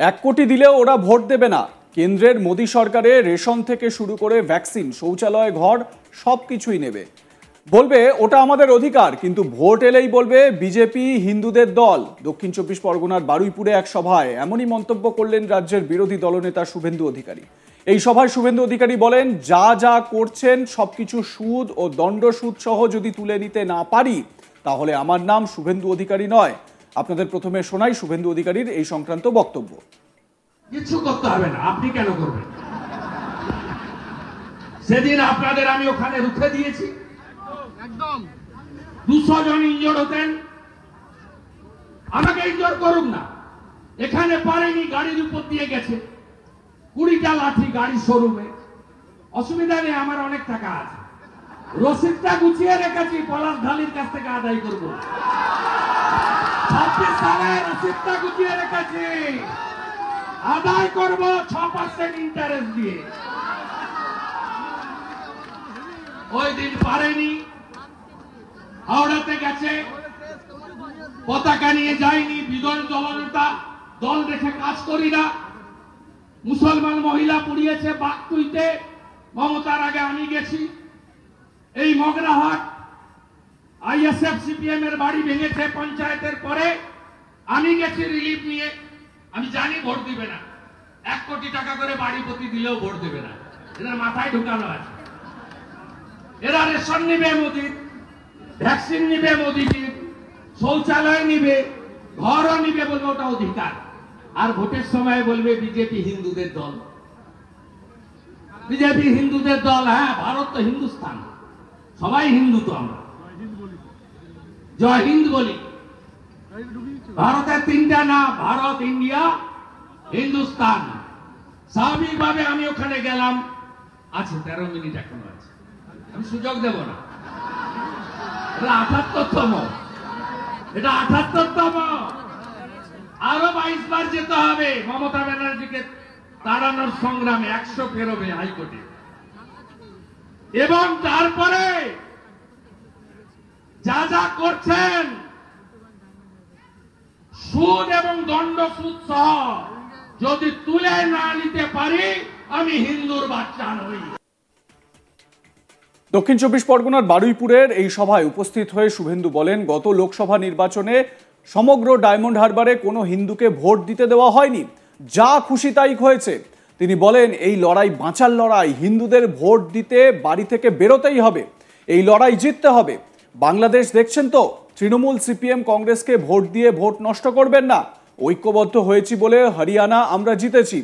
1 কোটি দিলেও ওরা ভোট দেবে না। কেন্দ্রের মোদী সরকারের রেশন থেকে শুরু করে ভ্যাকসিন, শৌচালয়, ঘর সবকিছুই নেবে। বলবে ওটা আমাদের অধিকার, কিন্তু ভোট এলেই বলবে বিজেপি হিন্দুদের দল। দক্ষিণ 24 পরগনার বারুইপুরে এক সভায় এমনই মন্তব্য করলেন রাজ্যের বিরোধী দলনেতা শুভেন্দু অধিকারী। এই সভায় শুভেন্দু অধিকারী বলেন, যা যা করছেন সবকিছু সুদ ও দণ্ড সুদ সহ যদি তুলে নিতে না পারি তাহলে আমার নাম শুভেন্দু অধিকারী নয়। আপনাদের প্রথমে শোনাই শুভেন্দু অধিকারীর এই সংক্রান্ত বক্তব্য। কিছু করতে হবে না, আপনি কেন করবেন? সেদিন আপনাদের আমি ওখানে রুখে দিয়েছি, একদম 200 জন ইনজোর্ড হতেন। আমাকে ইনজোর্ড করুন না, এখানে পারেনি, গাড়ির উপর দিয়ে গেছে 20টা লাঠি গাড়ির শোরুমে। অসুবিধা নেই, আমার অনেক টাকা আছে, রসিদটা গুছিয়ে রেখেছি, পলাশ ঢালির কাছ থেকে আদায় করবো। 26 সালে রসিদটা গুছিয়ে রেখেছি, আদায় করবো 6% ইন্টারেস্ট দিয়ে। ওই দিন পারেনি, হাওড়াতে গেছে, পতাকা নিয়ে যায়নি, বিজয় দলনেতা, দল রেখে কাজ করি না। মুসলমান মহিলা পুড়িয়েছে বাগতুইতে, মমতার আগে আমি গেছি। এই মগরাহাট আইএসএফ সিপিএম এর বাড়ি ভেঙেছে পঞ্চায়েতের পরে, আমি গেছি রিলিফ নিয়ে। আমি জানি ভোট দিবে না, 1 কোটি টাকা করে বাড়ি প্রতি দিলেও ভোট দেবে না, এদের মাথায় ঢুকানো আছে। এরা রেশন নিবে মোদির, ভ্যাকসিন নিবে মোদিজির, শৌচালয় নিবে, ঘরও নিবে, বলবে ওটা অধিকার। আর ভোটের সময় বলবে বিজেপি হিন্দুদের দল। বিজেপি হিন্দুদের দল, হ্যাঁ, ভারত তো হিন্দুস্তান, সবাই হিন্দু তো আমরা, জয় হিন্দ বলি। ভারতের 3টা না, ভারত, ইন্ডিয়া, হিন্দুস্তান। স্বাভাবিকভাবে আমি ওখানে গেলাম, আছে 13 মিনিট এখনো আছে, আমি সুযোগ দেব না। এটা 78তম, এটা 78তম, আরো 22 বার যেতে হবে মমতা ব্যানার্জিকে তাড়ানোর সংগ্রামে। 100 পেরোবে হাইকোর্টে, এবং তারপরে যা যা করছেন সুদ এবং দণ্ড সুদ সহ যদি তুলে না নিতে পারি, আমি হিন্দুর বাচ্চা নই। দক্ষিণ 24 পরগনার বারুইপুরের এই সভায় উপস্থিত হয়ে শুভেন্দু বলেন, গত লোকসভা নির্বাচনে সমগ্র ডায়মন্ড হারবারে কোনো হিন্দুকে ভোট দিতে দেওয়া হয়নি, যা খুশি তাই হয়েছে। তিনি বলেন, এই লড়াই বাঁচার লড়াই, হিন্দুদের ভোট দিতে বাড়ি থেকে বেরোতেই হবে, এই লড়াই জিততে হবে। বাংলাদেশ দেখছেন তো, তৃণমূল, সিপিএম, কংগ্রেসকে ভোট দিয়ে ভোট নষ্ট করবেন না। ঐক্যবদ্ধ হয়েছি বলে হরিয়ানা আমরা জিতেছি,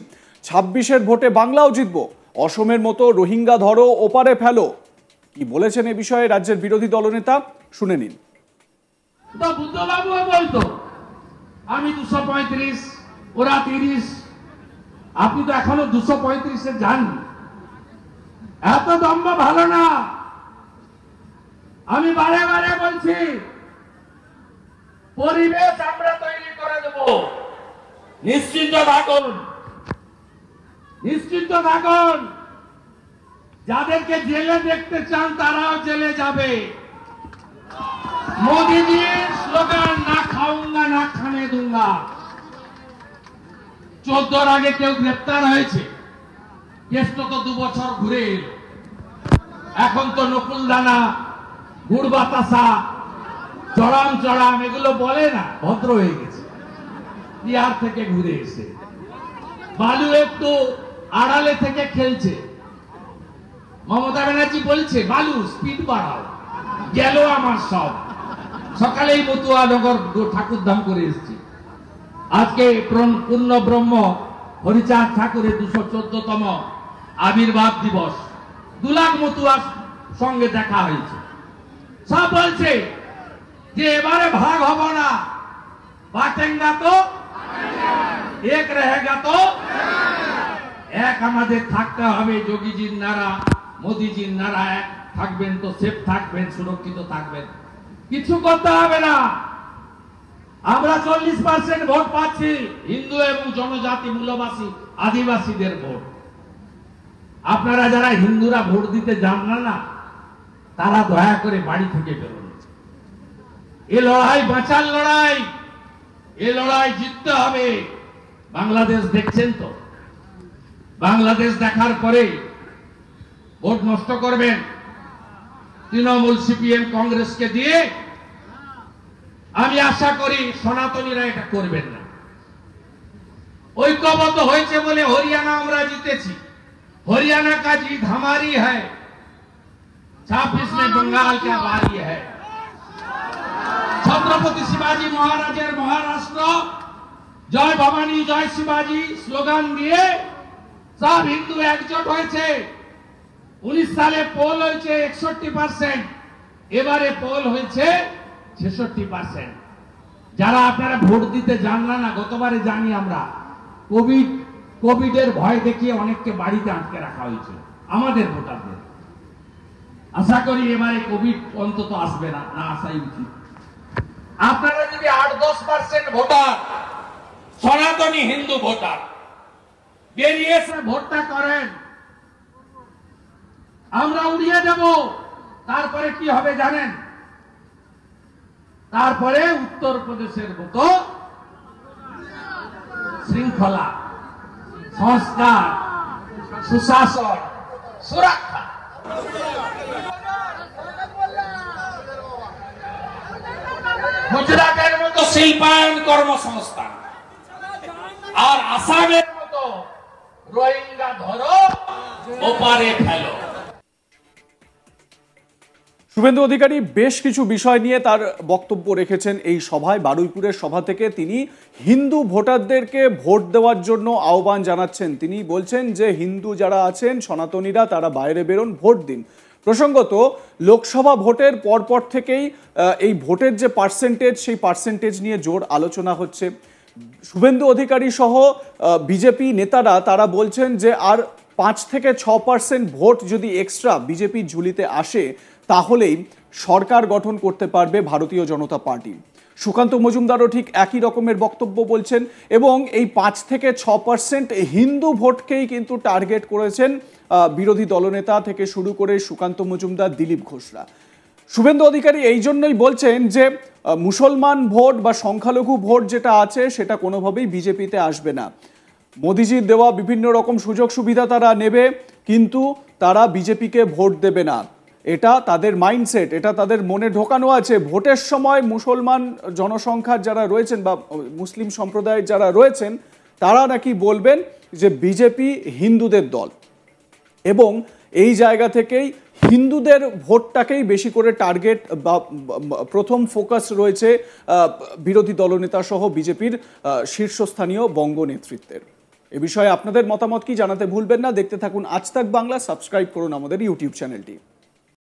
26-এর ভোটে বাংলাও জিতব। অসমের মতো রোহিঙ্গা ধরো, ওপারে ফেলো। কি বলেছেন এ বিষয়ে রাজ্যের বিরোধী দলনেতা, শুনে নিন। বুদ্ধবাবুও বলতো আমি 235, ওরা 30, আপনি তো এখনো 235-এ যাননি। এত দম্ভ ভালো না। আমি বারে বারে বলছি, পরিবেশ আমরা তৈরি করে দেব, নিশ্চিন্ত থাকুন, নিশ্চিন্ত থাকুন। যাদেরকে জেলে দেখতে চান তারাও জেলে যাবে। মোদীজির স্লোগান, না খাউঙ্গা না খানে দুঙ্গা। 14-র আগে কেউ গ্রেপ্তার হয়েছে, কেস তো 2 বছর ঘুরে এলো। এখন তো নকুলদানা, গুড় বাতাসা, চড়াম চড়াম এগুলো বলে না, ভদ্র হয়ে গেছে। বিহার থেকে ঘুরে এসে বালু একটু আড়ালে থেকে খেলছে। মমতা ব্যানার্জি বলছে, বালু স্পিড বাড়াও, গেল আমার সব। সকালেই মতুয়ানগর ঠাকুরধাম করে এসেছি। আজকে পূর্ণ ব্রহ্ম হরিচাঁদ ঠাকুরের 214তম আবির্ভাব দিবস, 2 লাখ মতুয়ার সঙ্গে দেখা হয়েছে। সব বলছে যে এবারে ভাগ হব না, বাটেঙ্গা তো এক, রহেগা তো এক। আমাদের থাকতে হবে, যোগীজির নারা, মোদীজির নারা এক। থাকবেন তো সেফ থাকবেন, সুরক্ষিত থাকবেন, কিছু করতে হবে না। আমরা 40% ভোট পাচ্ছি, হিন্দু এবং জনজাতি, মূলবাসী, আদিবাসীদের ভোট। আপনারা যারা হিন্দুরা ভোট দিতে যান না, তারা দয়া করে বাড়ি থেকে বেরোন। এ লড়াই বাঁচার লড়াই, এ লড়াই জিততে হবে। বাংলাদেশ দেখছেন তো, বাংলাদেশ দেখার পরে ভোট নষ্ট করবেন তৃণমূল, সিপিএম, কংগ্রেসকে দিয়ে। আমি আশা করি সনাতনীরা এটা করবেন না। ঐক্যবদ্ধ হয়েছে বলে হরিয়ানা আমরা জিতেছি। हरियाणा का जीत हमारी है, 26 में बंगाल का बारी है। छत्रपति शिवाजी महाराजेर महाराष्ट्र जय भवानी जय शिवाजी स्लोगान दिए सब हिंदू एकजुट হয়েছে। 19 সালে পোল হয়েছে 61%, এবারে পোল হয়েছে 66%। যারা আপনারা ভোট দিতে জানলা না, গতবারে জানি আমরা কোভিডের ভয় দেখিয়ে অনেককে বাড়িতে আটকে রাখা হয়েছিল আমাদের ভোটারদের। আশা করি এবারে কোভিড অন্তত আসবে না, না আসাই উচিত। আপনারা যদি 8-10% ভোটার সনাতনী হিন্দু ভোটার বেরিয়ে এসে ভোটটা করেন, আমরা উড়িয়ে দেব। তারপরে কি হবে জানেন? তারপরে উত্তরপ্রদেশের মতো শৃঙ্খলা, সংস্কার, সুশাসন, সুরক্ষা। গুজরাটের মতো শিল্পায়ন কর্মসংস্থান, আর আসামের মতো রোহিঙ্গা ধরো ওপারে ফেলো। শুভেন্দু অধিকারী বেশ কিছু বিষয় নিয়ে তার বক্তব্য রেখেছেন এই সভায়। বারুইপুরের সভা থেকে তিনি হিন্দু ভোটারদেরকে ভোট দেওয়ার জন্য আহ্বান জানাচ্ছেন। তিনি বলছেন যে হিন্দু যারা আছেন সনাতনীরা তারা বাইরে বেরোন, ভোট দিন। প্রসঙ্গত লোকসভা ভোটের পরপর থেকেই এই ভোটের যে পার্সেন্টেজ, সেই পার্সেন্টেজ নিয়ে জোর আলোচনা হচ্ছে। শুভেন্দু অধিকারী সহ বিজেপি নেতারা তারা বলছেন যে আর 5 থেকে 6% ভোট যদি এক্সট্রা বিজেপির ঝুলিতে আসে তাহলেই সরকার গঠন করতে পারবে ভারতীয় জনতা পার্টি। সুকান্ত মজুমদারও ঠিক একই রকমের বক্তব্য বলছেন এবং এই 5 থেকে 6% হিন্দু ভোটকেই কিন্তু টার্গেট করেছেন বিরোধী দলনেতা থেকে শুরু করে সুকান্ত মজুমদার, দিলীপ ঘোষরা। শুভেন্দু অধিকারী এই জন্যই বলছেন যে মুসলমান ভোট বা সংখ্যালঘু ভোট যেটা আছে সেটা কোনোভাবেই বিজেপিতে আসবে না। মোদিজির দেওয়া বিভিন্ন রকম সুযোগ সুবিধা তারা নেবে, কিন্তু তারা বিজেপিকে ভোট দেবে না। এটা তাদের মাইন্ডসেট, এটা তাদের মনে ঢোকানো আছে। ভোটের সময় মুসলমান জনসংখ্যার যারা রয়েছেন বা মুসলিম সম্প্রদায়ের যারা রয়েছেন তারা নাকি বলবেন যে বিজেপি হিন্দুদের দল, এবং এই জায়গা থেকেই হিন্দুদের ভোটটাকেই বেশি করে টার্গেট বা প্রথম ফোকাস রয়েছে বিরোধী দলনেতা সহ বিজেপির শীর্ষস্থানীয় বঙ্গ নেতৃত্বের। এ বিষয়ে আপনাদের মতামত কি জানাতে ভুলবেন না। দেখতে থাকুন আজ তাক বাংলা, সাবস্ক্রাইব করুন আমাদের ইউটিউব চ্যানেলটি।